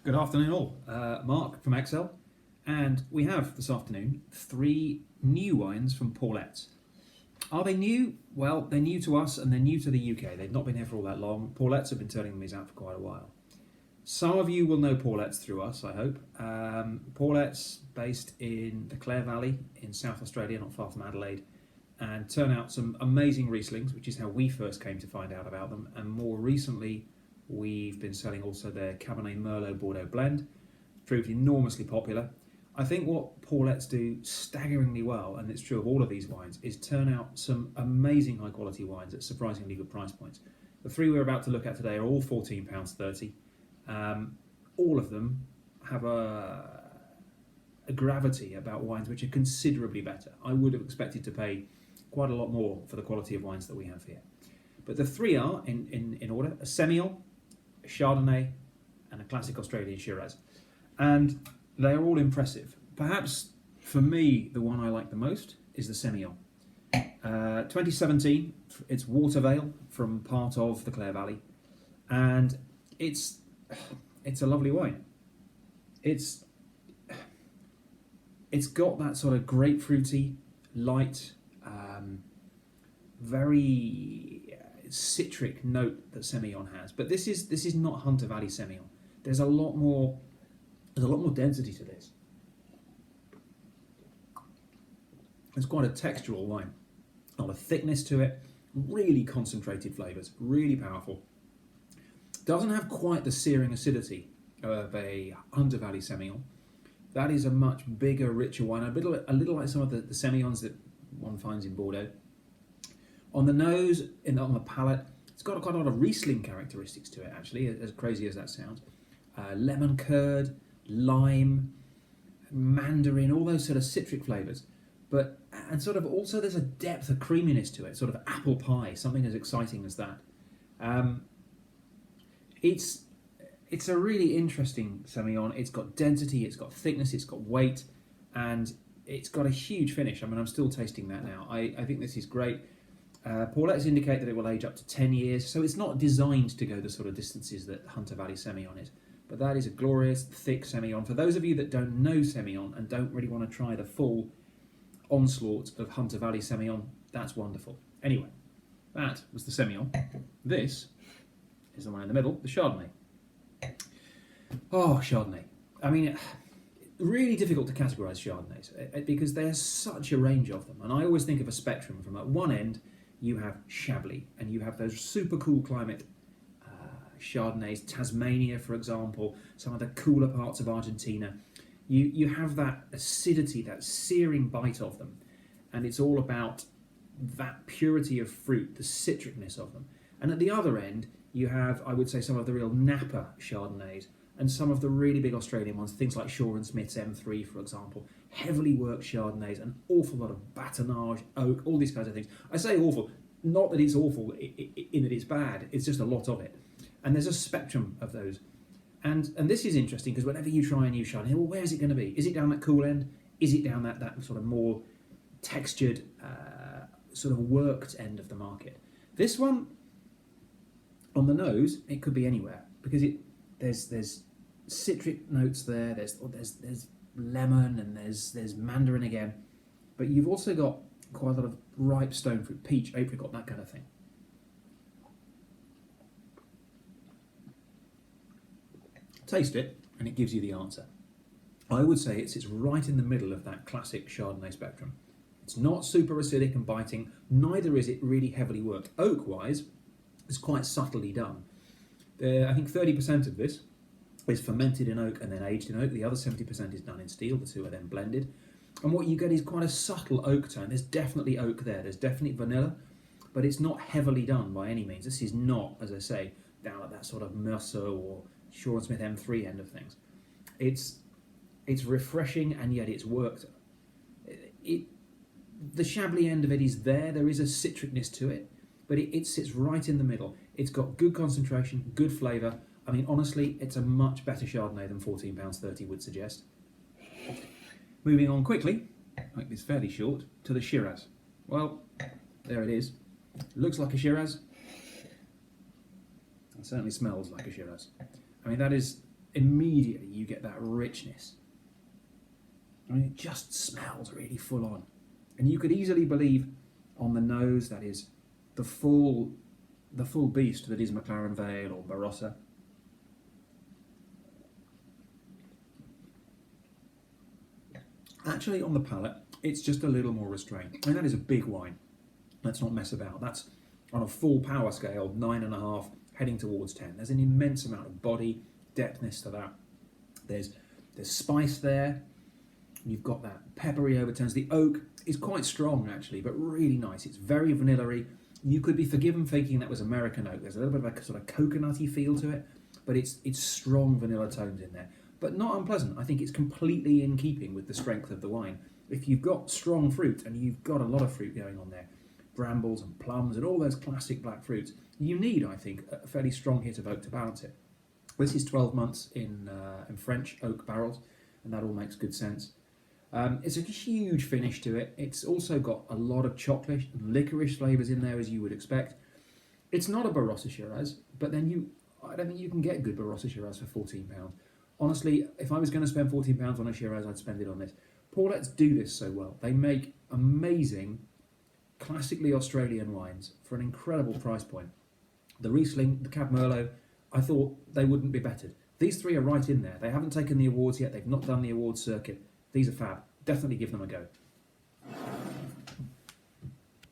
Good afternoon, all. Mark from Exel, and we have this afternoon 3 new wines from Pauletts. Are they new? Well, they're new to us and they're new to the UK. They've not been here for all that long. Pauletts have been turning these out for quite a while. Some of you will know Pauletts through us, I hope. Pauletts, based in the Clare Valley in South Australia, not far from Adelaide, and turn out some amazing Rieslings, which is how we first came to find out about them. And more recently, we've been selling also their Cabernet Merlot Bordeaux blend, proved enormously popular. I think what Pauletts do staggeringly well, and it's true of all of these wines, is turn out some amazing high quality wines at surprisingly good price points. The 3 we're about to look at today are all £14.30. All of them have a gravity about wines which are considerably better. I would have expected to pay quite a lot more for the quality of wines that we have here. But the 3 are, in order, a Semillon, a Chardonnay, and a classic Australian Shiraz. And they are all impressive. Perhaps, for me, the one I like the most is the Semillon. 2017, it's Watervale from part of the Clare Valley. And it's a lovely wine. It's got that sort of grapefruity, light, very citric note that Semillon has, but this is not Hunter Valley Semillon. There's a lot more density to this. It's quite a textural wine, a lot of thickness to it, really concentrated flavours, really powerful. Doesn't have quite the searing acidity of a Hunter Valley Semillon. That is a much bigger, richer wine, a little like some of the Semillons that one finds in Bordeaux. On the nose, on the palate, it's got quite a lot of Riesling characteristics to it, actually, as crazy as that sounds. Lemon curd, lime, mandarin, all those sort of citric flavours. And sort of also there's a depth of creaminess to it, sort of apple pie, something as exciting as that. It's a really interesting Semillon. It's got density, it's got thickness, it's got weight, and it's got a huge finish. I mean, I'm still tasting that now. I think this is great. Pauletts indicate that it will age up to 10 years, so it's not designed to go the sort of distances that Hunter Valley Semillon is. But that is a glorious, thick Semillon. For those of you that don't know Semillon and don't really want to try the full onslaught of Hunter Valley Semillon, that's wonderful. Anyway, that was the Semillon. This is the one in the middle, the Chardonnay. Oh, Chardonnay. I mean, really difficult to categorise Chardonnays because there's such a range of them. And I always think of a spectrum. From at one end, you have Chablis, and you have those super cool climate Chardonnays, Tasmania, for example, some of the cooler parts of Argentina. You have that acidity, that searing bite of them, and it's all about that purity of fruit, the citricness of them. And at the other end, you have, I would say, some of the real Napa Chardonnays and some of the really big Australian ones, things like Shaw and Smith's M3, for example, heavily worked Chardonnays, an awful lot of batonnage, oak, all these kinds of things. I say awful, not that it's awful in that it's bad, it's just a lot of it. And there's a spectrum of those. And this is interesting because whenever you try a new Chardonnay, well, where is it going to be? Is it down that cool end? Is it down that sort of more textured, sort of worked end of the market? This one, on the nose, it could be anywhere because there's citric notes there. There's lemon and there's mandarin again, but you've also got quite a lot of ripe stone fruit, peach, apricot, that kind of thing. Taste it, and it gives you the answer. I would say it sits right in the middle of that classic Chardonnay spectrum. It's not super acidic and biting, neither is it really heavily worked. Oak-wise, it's quite subtly done. I think 30% of this is fermented in oak and then aged in oak. The other 70% is done in steel. The two are then blended. And what you get is quite a subtle oak tone. There's definitely oak there. There's definitely vanilla, but it's not heavily done by any means. This is not, as I say, down at that sort of Mercer or Shaw and Smith M3 end of things. It's refreshing and yet it's worked. The Chablis end of it is there. There is a citricness to it, but it sits right in the middle. It's got good concentration, good flavour. I mean, honestly, it's a much better Chardonnay than £14.30 would suggest. Moving on quickly, make this fairly short, to the Shiraz. Well, there it is. Looks like a Shiraz. It certainly smells like a Shiraz. I mean, that is immediately you get that richness. I mean, it just smells really full on. And you could easily believe on the nose that is the full beast that is McLaren Vale or Barossa. Actually, on the palate, it's just a little more restrained. And that is a big wine. Let's not mess about. That's on a full power scale, 9.5, heading towards 10. There's an immense amount of body, depthness to that. There's spice there. You've got that peppery overtones. The oak is quite strong, actually, but really nice. It's very vanilla-y. You could be forgiven thinking that was American oak. There's a little bit of a sort of coconutty feel to it, but it's strong vanilla tones in there. But not unpleasant. I think it's completely in keeping with the strength of the wine. If you've got strong fruit, and you've got a lot of fruit going on there, brambles and plums and all those classic black fruits, you need, I think, a fairly strong hit of oak to balance it. This is 12 months in French oak barrels, and that all makes good sense. It's a huge finish to it. It's also got a lot of chocolate and licorice flavours in there, as you would expect. It's not a Barossa Shiraz, but then I don't think you can get good Barossa Shiraz for £14. Honestly, if I was going to spend £14 on a Shiraz, I'd spend it on this. Pauletts do this so well. They make amazing, classically Australian wines for an incredible price point. The Riesling, the Cab Merlot, I thought they wouldn't be bettered. These three are right in there. They haven't taken the awards yet. They've not done the awards circuit. These are fab. Definitely give them a go.